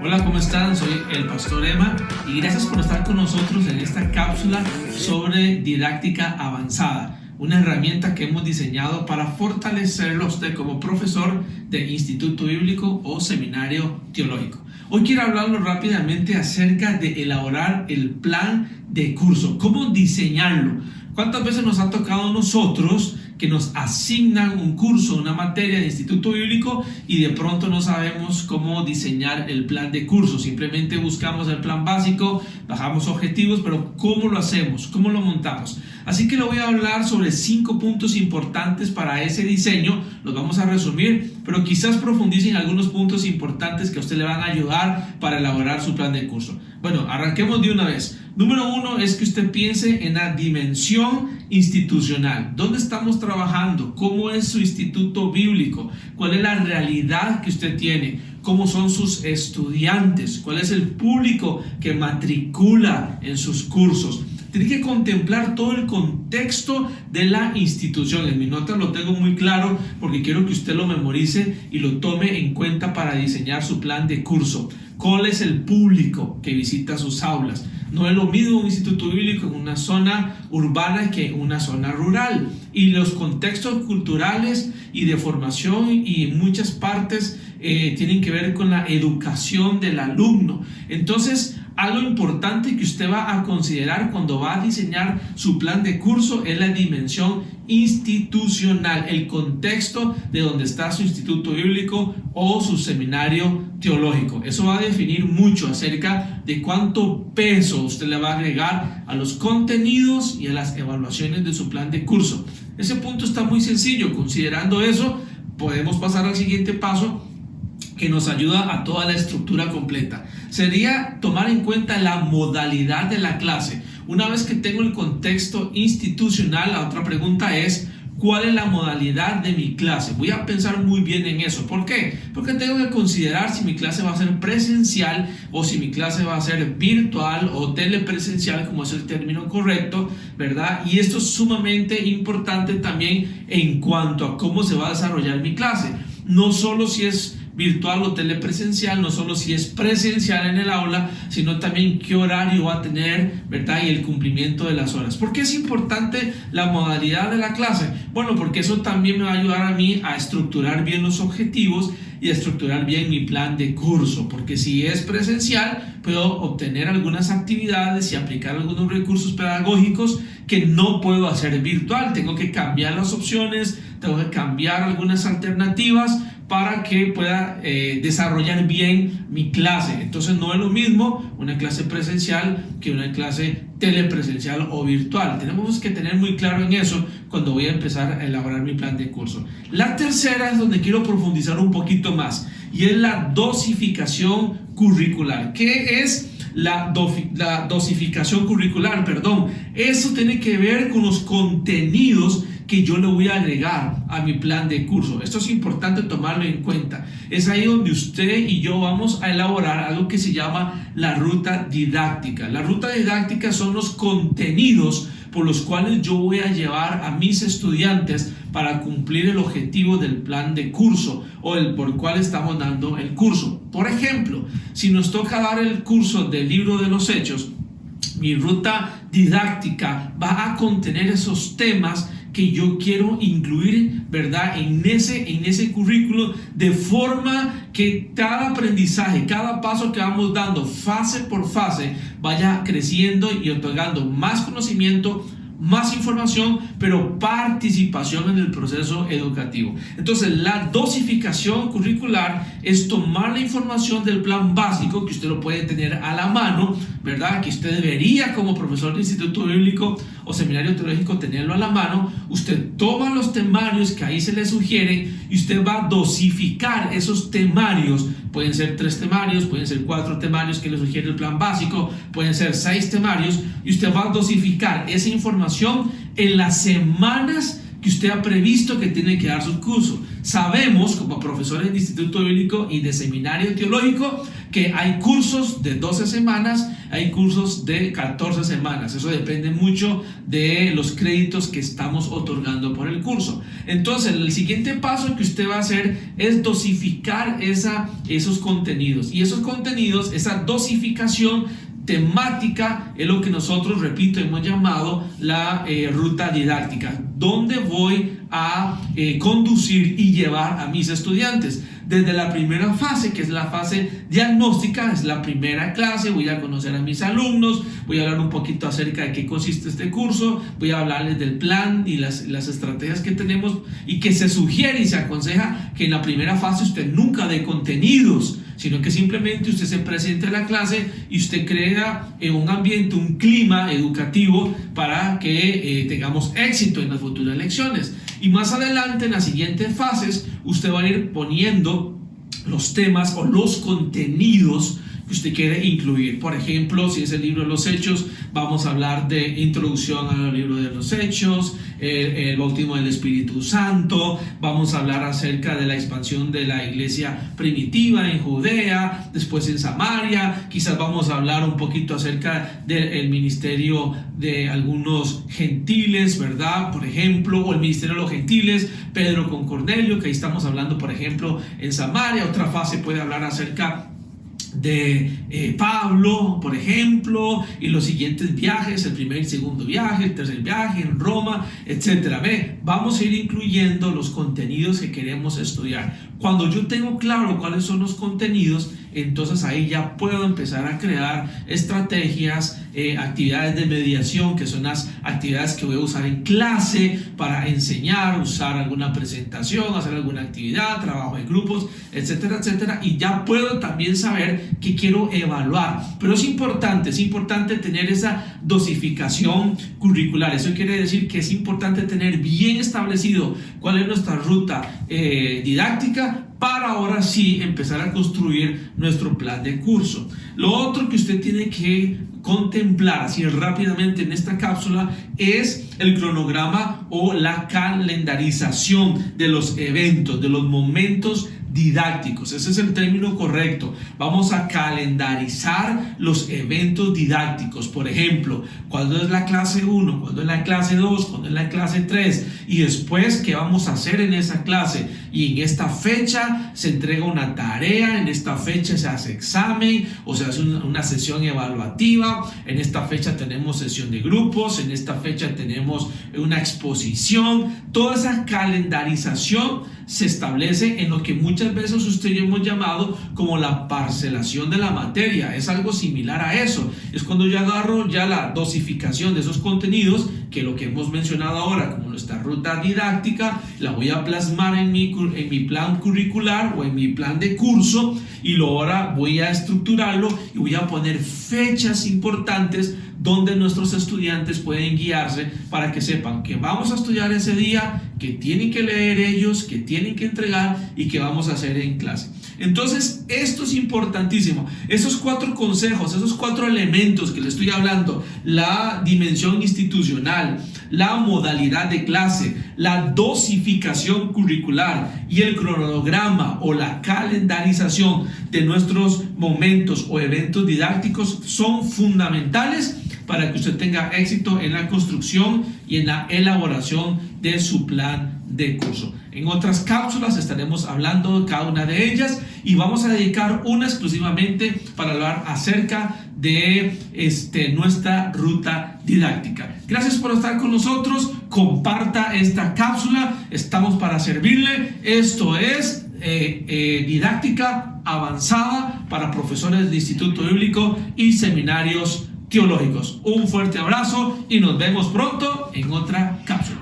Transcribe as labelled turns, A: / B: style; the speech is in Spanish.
A: Hola, ¿cómo están? Soy el Pastor Emma y gracias por estar con nosotros en esta cápsula sobre didáctica avanzada, una herramienta que hemos diseñado para fortalecerlo a usted como profesor de instituto bíblico o seminario teológico. Hoy quiero hablarlo rápidamente acerca de elaborar el plan de curso, cómo diseñarlo. ¿Cuántas veces nos ha tocado a nosotros que nos asignan un curso, una materia de instituto bíblico y de pronto no sabemos cómo diseñar el plan de curso? Simplemente buscamos el plan básico, bajamos objetivos, pero ¿cómo lo hacemos? ¿Cómo lo montamos? Así que le voy a hablar sobre 5 puntos importantes para ese diseño. Los vamos a resumir, pero quizás profundicen algunos puntos importantes que a usted le van a ayudar para elaborar su plan de curso. Bueno, arranquemos de una vez. Número 1 es que usted piense en la dimensión institucional. ¿Dónde estamos trabajando? ¿Cómo es su instituto bíblico? ¿Cuál es la realidad que usted tiene? ¿Cómo son sus estudiantes? ¿Cuál es el público que matricula en sus cursos? Tiene que contemplar todo el contexto de la institución. En mi nota lo tengo muy claro porque quiero que usted lo memorice y lo tome en cuenta para diseñar su plan de curso. ¿Cuál es el público que visita sus aulas? No es lo mismo un instituto bíblico en una zona urbana que en una zona rural. Y los contextos culturales y de formación y en muchas partes tienen que ver con la educación del alumno. Entonces, algo importante que usted va a considerar cuando va a diseñar su plan de curso es la dimensión institucional, el contexto de donde está su instituto bíblico o su seminario teológico. Eso va a definir mucho acerca de cuánto peso usted le va a agregar a los contenidos y a las evaluaciones de su plan de curso. Ese punto está muy sencillo. Considerando eso, podemos pasar al siguiente paso, que nos ayuda a toda la estructura completa. Sería tomar en cuenta la modalidad de la clase. Una vez que tengo el contexto institucional, la otra pregunta es: ¿cuál es la modalidad de mi clase? Voy a pensar muy bien en eso. ¿Por qué? Porque tengo que considerar si mi clase va a ser presencial o si mi clase va a ser virtual o telepresencial, como es el término correcto, ¿verdad? Y esto es sumamente importante también en cuanto a cómo se va a desarrollar mi clase. No solo si es virtual o telepresencial, no solo si es presencial en el aula, sino también qué horario va a tener, ¿verdad? Y el cumplimiento de las horas. ¿Por qué es importante la modalidad de la clase? Bueno, porque eso también me va a ayudar a mí a estructurar bien los objetivos y a estructurar bien mi plan de curso, porque si es presencial puedo obtener algunas actividades y aplicar algunos recursos pedagógicos que no puedo hacer virtual. Tengo que cambiar las opciones, tengo que cambiar algunas alternativas para que pueda desarrollar bien mi clase. Entonces no es lo mismo una clase presencial que una clase telepresencial o virtual. Tenemos que tener muy claro en eso cuando voy a empezar a elaborar mi plan de curso. La tercera es donde quiero profundizar un poquito más, y es la dosificación curricular. ¿Qué es la dosificación curricular? Eso tiene que ver con los contenidos que yo le voy a agregar a mi plan de curso. Esto es importante tomarlo en cuenta. Es ahí donde usted y yo vamos a elaborar algo que se llama la ruta didáctica. La ruta didáctica son los contenidos por los cuales yo voy a llevar a mis estudiantes para cumplir el objetivo del plan de curso o el por el cual estamos dando el curso. Por ejemplo, si nos toca dar el curso del libro de los Hechos, mi ruta didáctica va a contener esos temas que yo quiero incluir, ¿verdad?, en ese currículo, de forma que cada aprendizaje, cada paso que vamos dando fase por fase vaya creciendo y otorgando más conocimiento, más información, pero participación en el proceso educativo. Entonces, la dosificación curricular es tomar la información del plan básico, que usted lo puede tener a la mano, ¿verdad?, que usted debería, como profesor de instituto bíblico o seminario teológico, tenerlo a la mano. Usted toma los temarios que ahí se le sugieren y usted va a dosificar esos temarios. Pueden ser 3 temarios, pueden ser 4 temarios que le sugiere el plan básico, pueden ser 6 temarios, y usted va a dosificar esa información en las semanas que usted ha previsto que tiene que dar su curso. Sabemos, como profesores de Instituto Bíblico y de Seminario Teológico, que hay cursos de 12 semanas, hay cursos de 14 semanas. Eso depende mucho de los créditos que estamos otorgando por el curso. Entonces, el siguiente paso que usted va a hacer es dosificar esos contenidos. Y esos contenidos, esa dosificación temática, es lo que nosotros, repito, hemos llamado la ruta didáctica, donde voy a conducir y llevar a mis estudiantes. Desde la primera fase, que es la fase diagnóstica, es la primera clase, voy a conocer a mis alumnos, voy a hablar un poquito acerca de qué consiste este curso, voy a hablarles del plan y las estrategias que tenemos, y que se sugiere y se aconseja que en la primera fase usted nunca dé contenidos, sino que simplemente usted se presente a la clase y usted crea un ambiente, un clima educativo para que tengamos éxito en las futuras lecciones. Y más adelante, en las siguientes fases, usted va a ir poniendo los temas o los contenidos que usted quiere incluir. Por ejemplo, si es el libro de los Hechos, vamos a hablar de introducción al libro de los Hechos, el bautismo del Espíritu Santo, vamos a hablar acerca de la expansión de la iglesia primitiva en Judea, después en Samaria, quizás vamos a hablar un poquito acerca del ministerio de algunos gentiles, ¿verdad? Por ejemplo, o el ministerio de los gentiles, Pedro con Cornelio, que ahí estamos hablando, por ejemplo, en Samaria. Otra fase puede hablar acerca de Pablo, por ejemplo, y los siguientes viajes, el primer y segundo viaje, el tercer viaje en Roma, etcétera. Vamos a ir incluyendo los contenidos que queremos estudiar. Cuando yo tengo claro cuáles son los contenidos, entonces ahí ya puedo empezar a crear estrategias, actividades de mediación, que son las actividades que voy a usar en clase para enseñar, usar alguna presentación, hacer alguna actividad, trabajo en grupos, etcétera, etcétera. Y ya puedo también saber qué quiero evaluar. Pero es importante tener esa dosificación curricular. Eso quiere decir que es importante tener bien establecido cuál es nuestra ruta didáctica, para ahora sí empezar a construir nuestro plan de curso. Lo otro que usted tiene que contemplar así rápidamente en esta cápsula es el cronograma o la calendarización de los eventos, de los momentos didácticos. Ese es el término correcto. Vamos a calendarizar los eventos didácticos. Por ejemplo, cuándo es la clase 1, cuándo es la clase 2, cuándo es la clase 3, y después qué vamos a hacer en esa clase. Y en esta fecha se entrega una tarea, en esta fecha se hace examen o se hace una sesión evaluativa, en esta fecha tenemos sesión de grupos, en esta fecha tenemos una exposición. Toda esa calendarización se establece en lo que muchas veces usted y yo hemos llamado como la parcelación de la materia. Es algo similar a eso. Es cuando yo agarro ya la dosificación de esos contenidos, que lo que hemos mencionado ahora como nuestra ruta didáctica, la voy a plasmar en mi plan curricular o en mi plan de curso, y ahora voy a estructurarlo y voy a poner fechas importantes donde nuestros estudiantes pueden guiarse para que sepan que vamos a estudiar ese día, que tienen que leer ellos, que tienen que entregar y que vamos a hacer en clase. Entonces, esto es importantísimo. Esos 4 consejos, esos 4 elementos que le estoy hablando: la dimensión institucional, la modalidad de clase, la dosificación curricular y el cronograma o la calendarización de nuestros momentos o eventos didácticos, son fundamentales para que usted tenga éxito en la construcción y en la elaboración de su plan de curso. En otras cápsulas estaremos hablando de cada una de ellas, y vamos a dedicar una exclusivamente para hablar acerca de nuestra ruta didáctica. Gracias por estar con nosotros. Comparta esta cápsula. Estamos para servirle. Esto es didáctica avanzada para profesores de Instituto Bíblico y seminarios teológicos. Un fuerte abrazo y nos vemos pronto en otra cápsula.